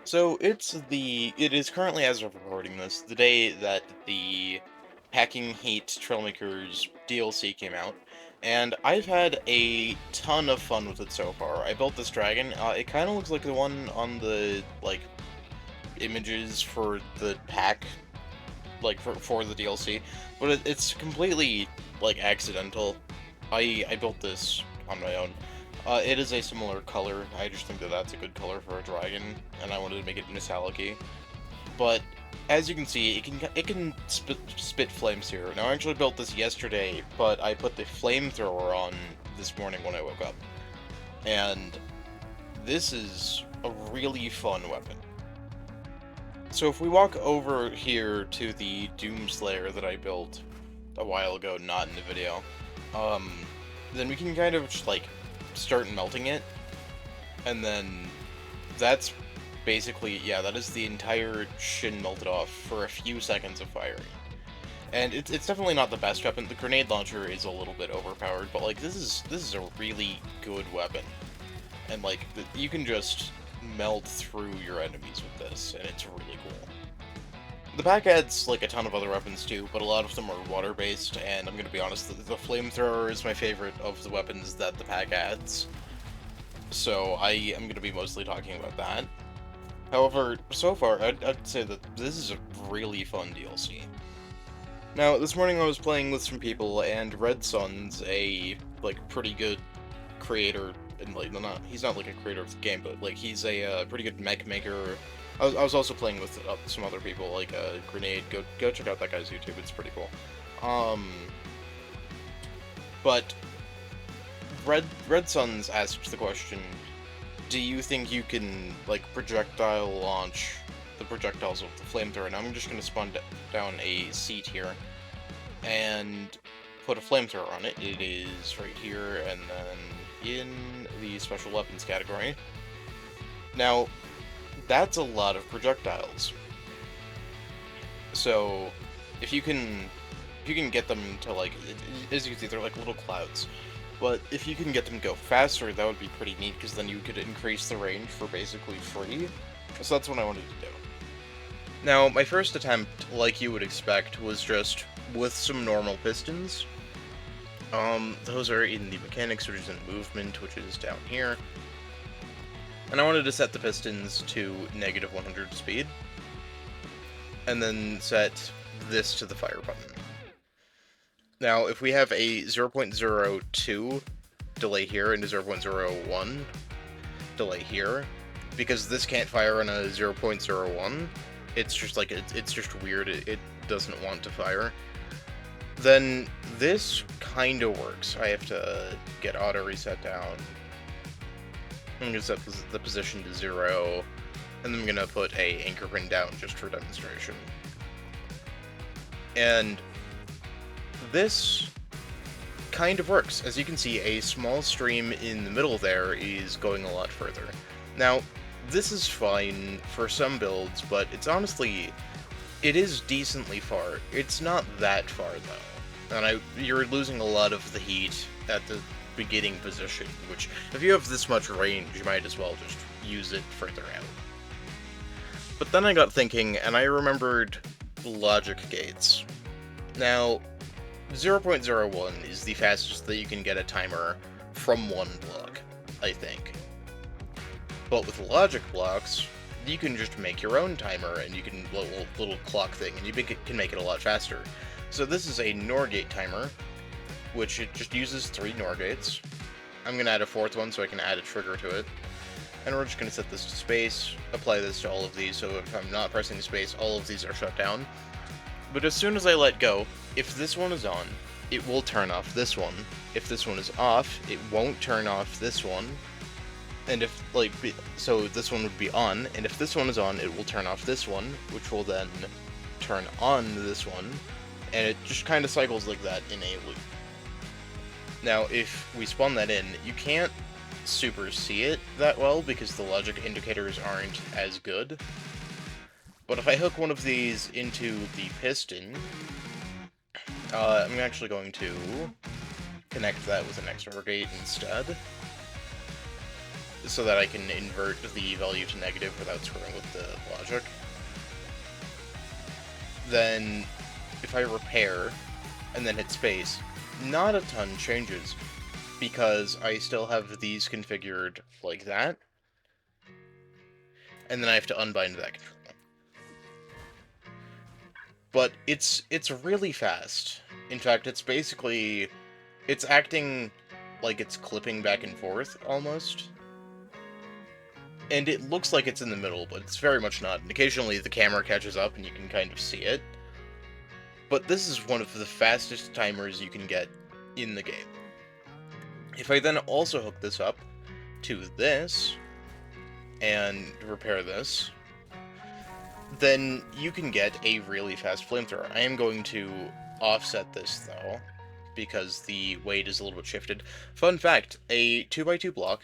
So it is currently, as of recording this, the day that the Hacking Heat Trailmakers DLC came out, and I've had a ton of fun with it so far. I built this dragon. It kind of looks like the one on the images for the pack, for the DLC, but it's completely accidental. I built this on my own. It is a similar color. I just think that that's a good color for a dragon, and I wanted to make it metallic-y. But as you can see, it can spit flames here. Now I actually built this yesterday, but I put the flamethrower on this morning when I woke up, and this is a really fun weapon. So if we walk over here to the Doomslayer that I built a while ago, not in the video, um, then we can kind of just start melting it, and then that's basically, yeah, that is the entire shin melted off for a few seconds of firing. And it's definitely not the best weapon. The grenade launcher is a little bit overpowered, but this is a really good weapon. And you can just melt through your enemies with this, and it's really cool. The pack adds a ton of other weapons too, but a lot of them are water-based, and I'm gonna be honest, the flamethrower is my favorite of the weapons that the pack adds. So I am gonna be mostly talking about that. However, so far, I'd say that this is a really fun DLC. Now, this morning I was playing with some people, and Red Sun's a pretty good creator, and he's not a creator of the game, but he's a pretty good mech maker. I was also playing with some other people, Grenade. Go check out that guy's YouTube. It's pretty cool. Um, but Red Suns asked the question: do you think you can projectile launch the projectiles with the flamethrower? And I'm just gonna spawn down a seat here and put a flamethrower on it. It is right here, and then in the special weapons category. Now, that's a lot of projectiles. So, if you can get them to as you can see, they're like little clouds. But if you can get them to go faster, that would be pretty neat, because then you could increase the range for basically free. So that's what I wanted to do. Now, my first attempt, like you would expect, was just with some normal pistons. Those are in the mechanics, which is in movement, which is down here. And I wanted to set the pistons to -100 speed, and then set this to the fire button. Now, if we have a 0.02 delay here and a 0.01 delay here, because this can't fire on a 0.01, it's just it's just weird, it doesn't want to fire, then this kinda works. I have to get auto reset down. I'm gonna set the position to 0, and then I'm gonna put a anchor pin down just for demonstration. And this kind of works. As you can see, a small stream in the middle there is going a lot further. Now, this is fine for some builds, but it's honestly, it is decently far. It's not that far, though. And you're losing a lot of the heat at the beginning position, which, if you have this much range, you might as well just use it further out. But then I got thinking, and I remembered logic gates. Now, 0.01 is the fastest that you can get a timer from one block, I think. But with logic blocks, you can just make your own timer, and you can little clock thing, and you can make it a lot faster. So this is a NOR gate timer, which it just uses 3 NOR gates. I'm gonna add a 4th one so I can add a trigger to it. And we're just gonna set this to space, apply this to all of these, so if I'm not pressing space, all of these are shut down. But as soon as I let go, if this one is on, it will turn off this one. If this one is off, it won't turn off this one. And if, so this one would be on, and if this one is on, it will turn off this one, which will then turn on this one, and it just kind of cycles like that in a loop. Now, if we spawn that in, you can't super see it that well, because the logic indicators aren't as good. But if I hook one of these into the piston, I'm actually going to connect that with an XOR gate instead. so that I can invert the value to negative without screwing with the logic. Then, if I repair, and then hit space, not a ton changes, because I still have these configured like that, and then I have to unbind that control. But it's really fast. In fact, it's acting like it's clipping back and forth, almost. And it looks like it's in the middle, but it's very much not. And occasionally the camera catches up and you can kind of see it. But this is one of the fastest timers you can get in the game. If I then also hook this up to this, and repair this, then you can get a really fast flamethrower. I am going to offset this, though, because the weight is a little bit shifted. Fun fact, a 2x2 block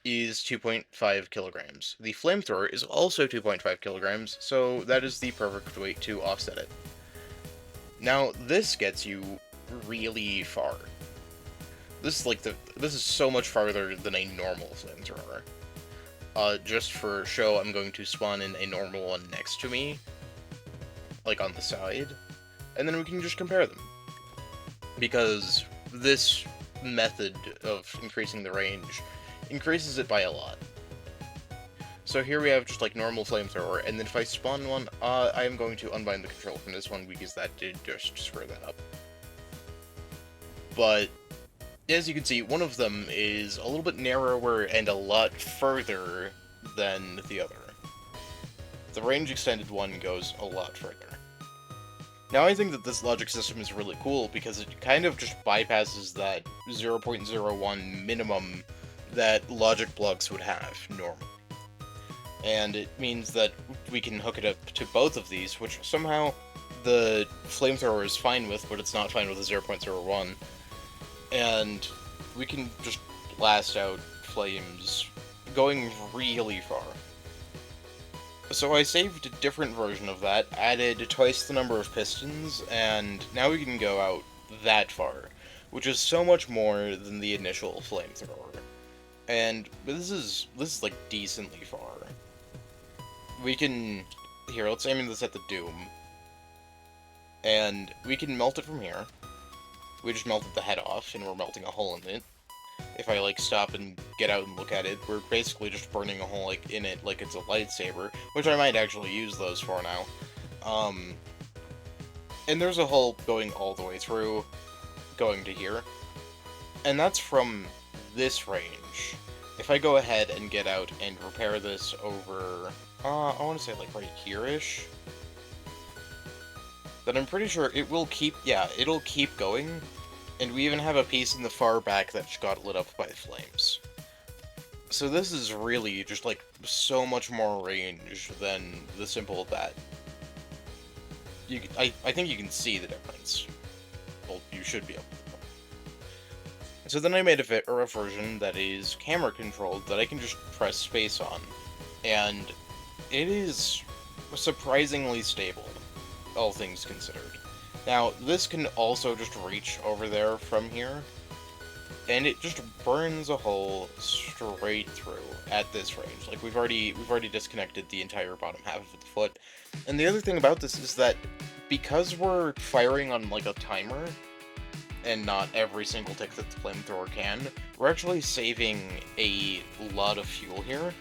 is 2.5 kilograms. The flamethrower is also 2.5 kilograms, so that is the perfect weight to offset it. Now, this gets you really far. This is so much farther than a normal flamethrower. Just for show, I'm going to spawn in a normal one next to me, like on the side, and then we can just compare them. Because this method of increasing the range increases it by a lot. So here we have just like normal flamethrower, and then if I spawn one, I am going to unbind the control from this one because that did just screw that up. But as you can see, one of them is a little bit narrower and a lot further than the other. The range extended one goes a lot further. Now I think that this logic system is really cool because it kind of just bypasses that 0.01 minimum that logic blocks would have normally. And it means that we can hook it up to both of these, which somehow the flamethrower is fine with, but it's not fine with the 0.01. And we can just blast out flames going really far. So I saved a different version of that, added twice the number of pistons, and now we can go out that far, which is so much more than the initial flamethrower. And this is like decently far. We can, here, let's aim this at the Doom, and we can melt it from here. We just melted the head off, and we're melting a hole in it. If I, like, stop and get out and look at it, we're basically just burning a hole, like, in it like it's a lightsaber, which I might actually use those for now. And there's a hole going all the way through, going to here. And that's from this range. If I go ahead and get out and repair this over, I want to say, like, right here-ish, then I'm pretty sure it will keep, yeah, it'll keep going, and we even have a piece in the far back that just got lit up by flames. So this is really just, like, so much more range than the simple bat. I think you can see the difference. Well, you should be able to. So then I made a version that is camera controlled that I can just press space on, and it is surprisingly stable, all things considered. Now, this can also just reach over there from here, and it just burns a hole straight through at this range. Like, we've already disconnected the entire bottom half of the foot. And the other thing about this is that because we're firing on, like, a timer, and not every single tick that the flamethrower can, we're actually saving a lot of fuel here.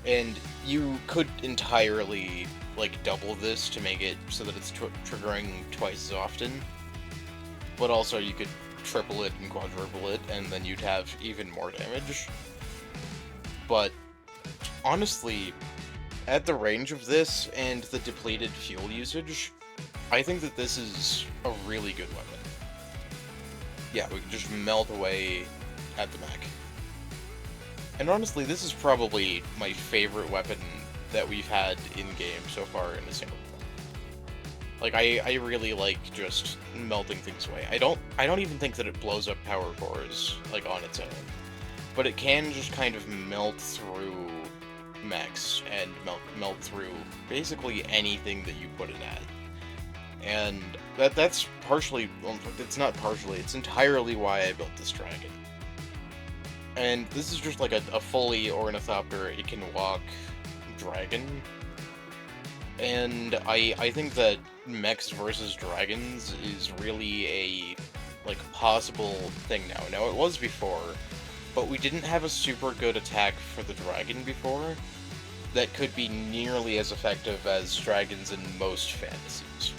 And you could entirely, like, double this to make it so that it's triggering twice as often. But also you could triple it and quadruple it, and then you'd have even more damage. But honestly, at the range of this and the depleted fuel usage, I think that this is a really good weapon. Yeah, we can just melt away at the mech. And honestly, this is probably my favorite weapon that we've had in-game so far in a single player. Like, I really like just melting things away. I don't even think that it blows up power cores, like, on its own. But it can just kind of melt through mechs and melt through basically anything that you put it at. And that's partially, well, it's not partially, it's entirely why I built this dragon. And this is just like a fully ornithopter, it can walk dragon. And I think that mechs versus dragons is really a, like, possible thing now. Now, it was before, but we didn't have a super good attack for the dragon before that could be nearly as effective as dragons in most fantasies.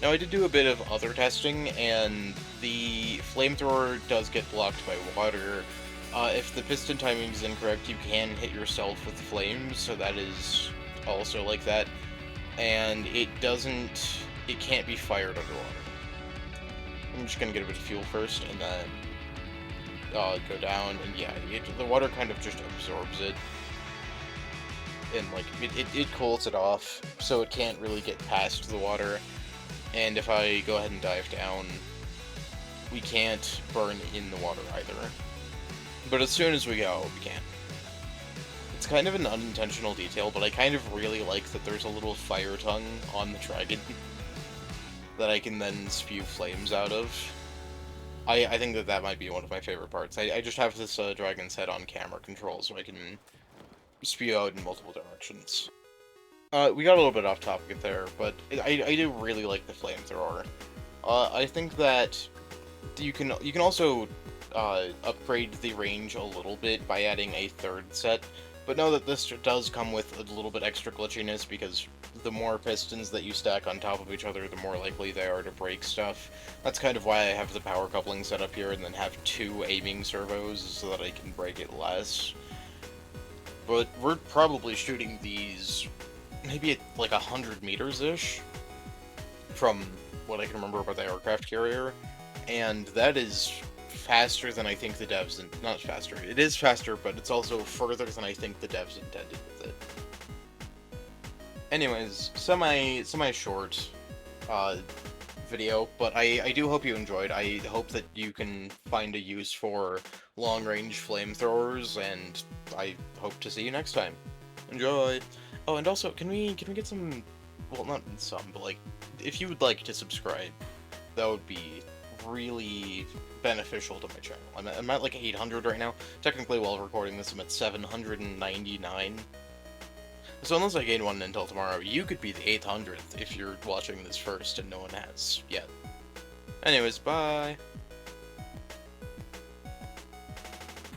Now, I did do a bit of other testing, and the Flamethrower does get blocked by water. If the piston timing is incorrect, you can hit yourself with flames, so that is also like that. And it can't be fired underwater. I'm just gonna get a bit of fuel first, and then go down, and yeah, the water kind of just absorbs it. And, like, it cools it off, so it can't really get past the water. And if I go ahead and dive down, we can't burn in the water either. But as soon as we go, we can. It's kind of an unintentional detail, but I kind of really like that there's a little fire tongue on the dragon that I can then spew flames out of. I think that that might be one of my favorite parts. I just have this dragon's head on camera control, so I can spew out in multiple directions. We got a little bit off topic there, but I do really like the flamethrower. I think that you can also upgrade the range a little bit by adding a third set, but know that this does come with a little bit extra glitchiness, because the more pistons that you stack on top of each other, the more likely they are to break stuff. That's kind of why I have the power coupling set up here and then have 2 aiming servos so that I can break it less. But we're probably shooting these maybe at like 100 meters-ish from what I can remember about the aircraft carrier, and that is faster than I think the devs... not faster, it is faster, but it's also further than I think the devs intended with it. Anyways, semi-short video, but I do hope you enjoyed. I hope that you can find a use for long-range flamethrowers, and I hope to see you next time. Enjoy! Oh, and also, can we get some... well, not some, but, like, if you would like to subscribe, that would be really beneficial to my channel. I'm at like 800 right now. Technically, while recording this, I'm at 799. So unless I gain one until tomorrow, you could be the 800th if you're watching this first and no one has yet. Anyways, bye!